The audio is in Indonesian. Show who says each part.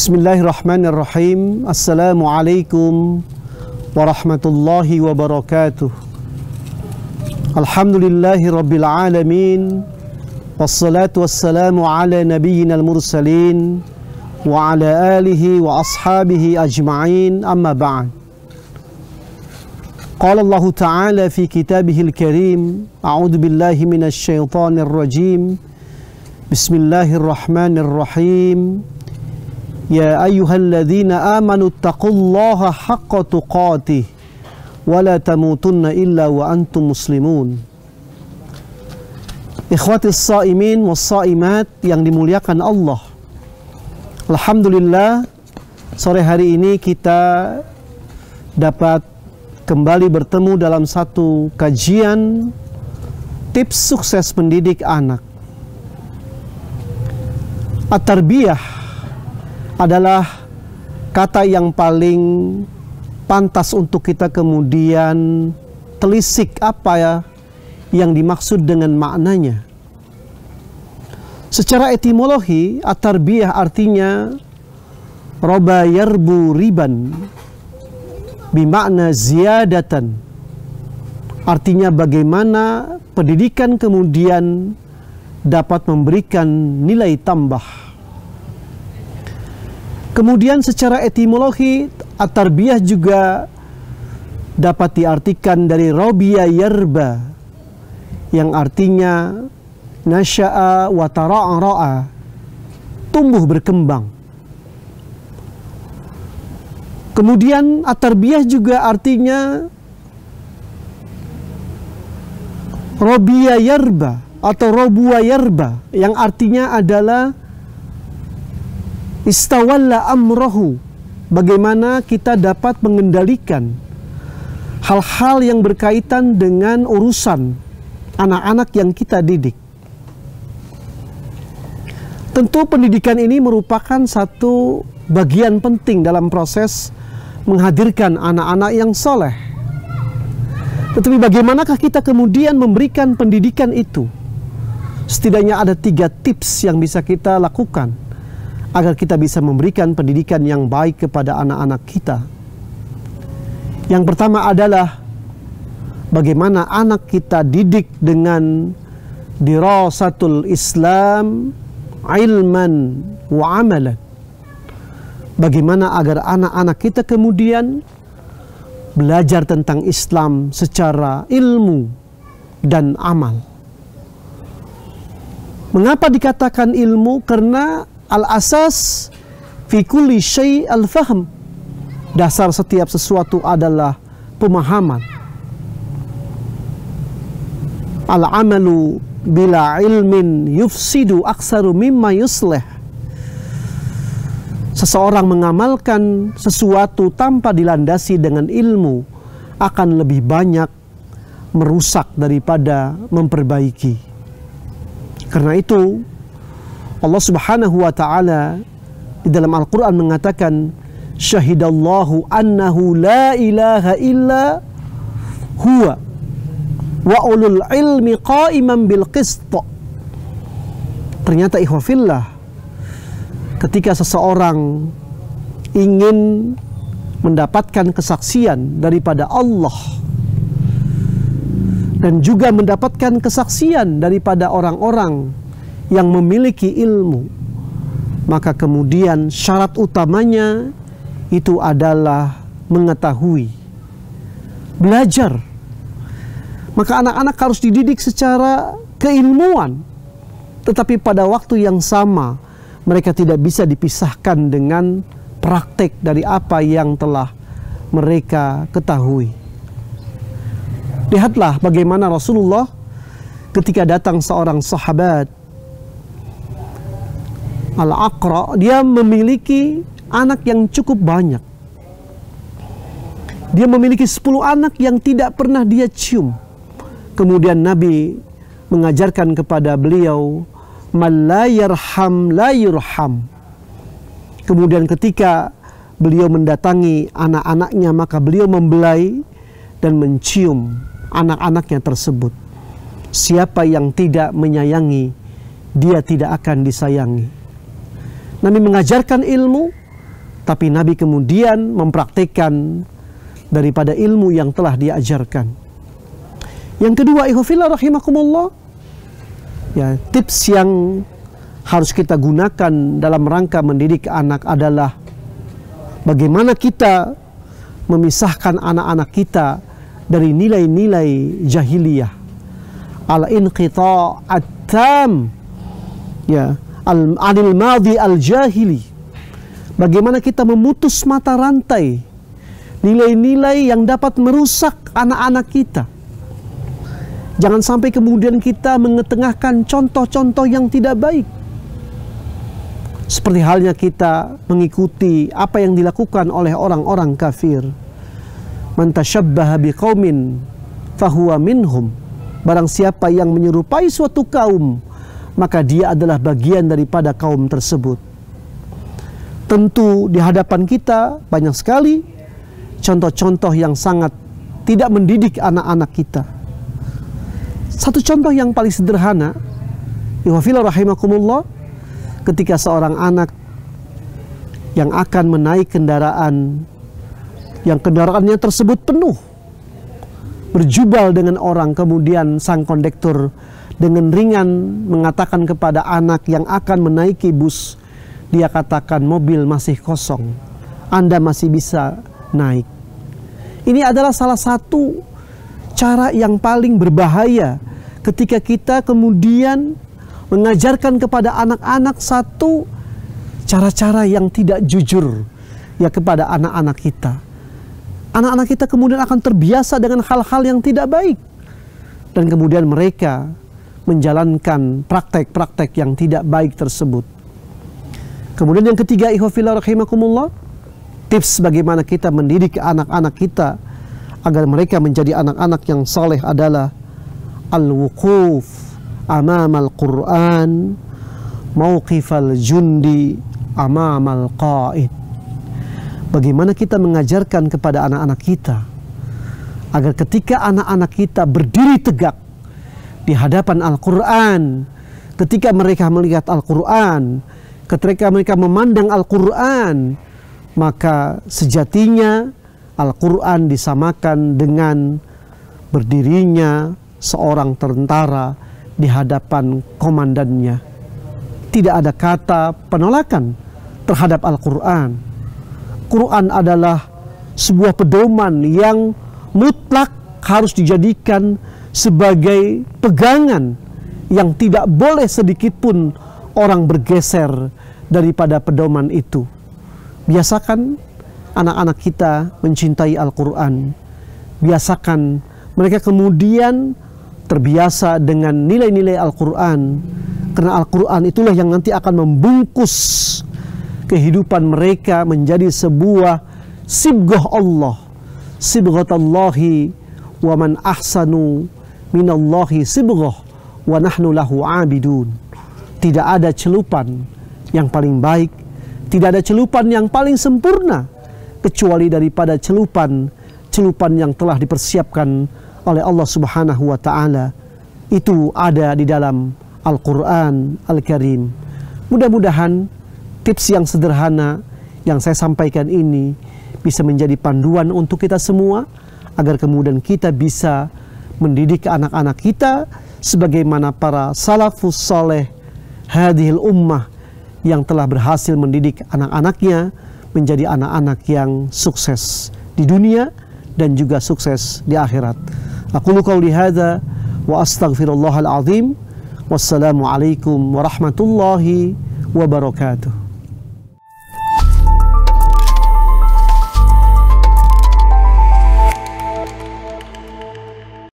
Speaker 1: Bismillahirrahmanirrahim. Assalamualaikum warahmatullahi wabarakatuh. Alhamdulillahi rabbil alamin. Wassalatu wassalamu ala nabiyyina al-mursalin wa ala alihi wa ashabihi ajma'in, amma ba'd. Qala Allah Ta'ala fi kitabihil karim, a'udzu billahi minasy syaithanir rajim. Bismillahirrahmanirrahim. Ya ayyuhalladzina amanu taqullaha haqqa tuqatih wa la tamutunna illa wa antum muslimun. Ikhwatis shaimin was shaimat yang dimuliakan Allah. Alhamdulillah, sore hari ini kita dapat kembali bertemu dalam satu kajian tips sukses mendidik anak. At-tarbiyah adalah kata yang paling pantas untuk kita kemudian telisik apa ya yang dimaksud dengan maknanya. Secara etimologi, at-tarbiyah artinya roba yarbu riban, bimakna ziyadatan. Artinya bagaimana pendidikan kemudian dapat memberikan nilai tambah. Kemudian secara etimologi, at-tarbiyah juga dapat diartikan dari robiya yarba, yang artinya nasya'a wa tara'ara'a, tumbuh berkembang. Kemudian at-tarbiyah juga artinya robiya yarba atau robuwa yarba, yang artinya adalah istawalla amrohu, bagaimana kita dapat mengendalikan hal-hal yang berkaitan dengan urusan anak-anak yang kita didik. Tentu pendidikan ini merupakan satu bagian penting dalam proses menghadirkan anak-anak yang soleh. Tetapi bagaimanakah kita kemudian memberikan pendidikan itu? Setidaknya ada 3 tips yang bisa kita lakukan agar kita bisa memberikan pendidikan yang baik kepada anak-anak kita. Yang pertama adalah bagaimana anak kita didik dengan dirasatul Islam ilman wa amalan. Bagaimana agar anak-anak kita kemudian belajar tentang Islam secara ilmu dan amal. Mengapa dikatakan ilmu? Karena al-asas fi kulli syai' al-fahm. Dasar setiap sesuatu adalah pemahaman. Al-amalu bila ilmin yufsidu aksaru mimma yusleh. Seseorang mengamalkan sesuatu tanpa dilandasi dengan ilmu akan lebih banyak merusak daripada memperbaiki. Karena itu Allah Subhanahu wa ta'ala di dalam Al-Quran mengatakan, syahidallahu annahu la ilaha illa huwa wa ulul ilmi qaiman bil qist. Ternyata ikhwafillah, ketika seseorang ingin mendapatkan kesaksian daripada Allah dan juga mendapatkan kesaksian daripada orang-orang yang memiliki ilmu, maka kemudian syarat utamanya itu adalah mengetahui, belajar. Maka anak-anak harus dididik secara keilmuan, tetapi pada waktu yang sama mereka tidak bisa dipisahkan dengan praktek dari apa yang telah mereka ketahui. Lihatlah bagaimana Rasulullah ketika datang seorang sahabat Al-Aqra, dia memiliki anak yang cukup banyak. Dia memiliki 10 anak yang tidak pernah dia cium. Kemudian Nabi mengajarkan kepada beliau, man la yarham la yurham. Kemudian ketika beliau mendatangi anak-anaknya, maka beliau membelai dan mencium anak-anaknya tersebut. Siapa yang tidak menyayangi, dia tidak akan disayangi. Nabi mengajarkan ilmu tapi Nabi kemudian mempraktikkan daripada ilmu yang telah diajarkan. Yang kedua, ikhwafillah rahimakumullah, ya, tips yang harus kita gunakan dalam rangka mendidik anak adalah bagaimana kita memisahkan anak-anak kita dari nilai-nilai jahiliyah, al-inqita' at-tam, ya, anil madhi al-jahili. Bagaimana kita memutus mata rantai nilai-nilai yang dapat merusak anak-anak kita. Jangan sampai kemudian kita mengetengahkan contoh-contoh yang tidak baik. Seperti halnya kita mengikuti apa yang dilakukan oleh orang-orang kafir. Man tashabbaha biqaumin fahuwa minhum. Barang siapa yang menyerupai suatu kaum, maka dia adalah bagian daripada kaum tersebut. Tentu di hadapan kita banyak sekali contoh-contoh yang sangat tidak mendidik anak-anak kita. Satu contoh yang paling sederhana, ikhwafillah rahimakumullah, ketika seorang anak yang akan menaik kendaraan yang kendaraannya tersebut penuh, berjubal dengan orang, kemudian sang kondektur dengan ringan mengatakan kepada anak yang akan menaiki bus, dia katakan mobil masih kosong, Anda masih bisa naik. Ini adalah salah satu cara yang paling berbahaya ketika kita kemudian mengajarkan kepada anak-anak satu cara-cara yang tidak jujur, ya, kepada anak-anak kita. Anak-anak kita kemudian akan terbiasa dengan hal-hal yang tidak baik, dan kemudian mereka menjalankan praktek-praktek yang tidak baik tersebut. Kemudian yang ketiga, ikhwafillah rahimakumullah, tips bagaimana kita mendidik anak-anak kita agar mereka menjadi anak-anak yang saleh adalah al-wuquf amamal Qur'an mauqifal jundi amamal qa'id. Bagaimana kita mengajarkan kepada anak-anak kita agar ketika anak-anak kita berdiri tegak di hadapan Al-Quran, ketika mereka melihat Al-Quran, ketika mereka memandang Al-Quran, maka sejatinya Al-Quran disamakan dengan berdirinya seorang tentara di hadapan komandannya. Tidak ada kata penolakan terhadap Al-Quran. Quran adalah sebuah pedoman yang mutlak harus dijadikan sebagai pegangan yang tidak boleh sedikit pun orang bergeser daripada pedoman itu. Biasakan anak-anak kita mencintai Al-Quran. Biasakan mereka kemudian terbiasa dengan nilai-nilai Al-Quran, karena Al-Quran itulah yang nanti akan membungkus kehidupan mereka menjadi sebuah sibghah Allah, sibghatallahi, wa man ahsanu minallahi sibghah wa nahnu lahu abidun. Tidak ada celupan yang paling baik, tidak ada celupan yang paling sempurna kecuali daripada celupan yang telah dipersiapkan oleh Allah Subhanahu wa Ta'ala. Itu ada di dalam Al-Quran Al-Karim. Mudah-mudahan tips yang sederhana yang saya sampaikan ini bisa menjadi panduan untuk kita semua, agar kemudian kita bisa mendidik anak-anak kita sebagaimana para salafus saleh hadhil ummah yang telah berhasil mendidik anak-anaknya menjadi anak-anak yang sukses di dunia dan juga sukses di akhirat. Aqulu qawli hadza wa astaghfirullahal azim. Wassalamu alaikum warahmatullahi wabarakatuh.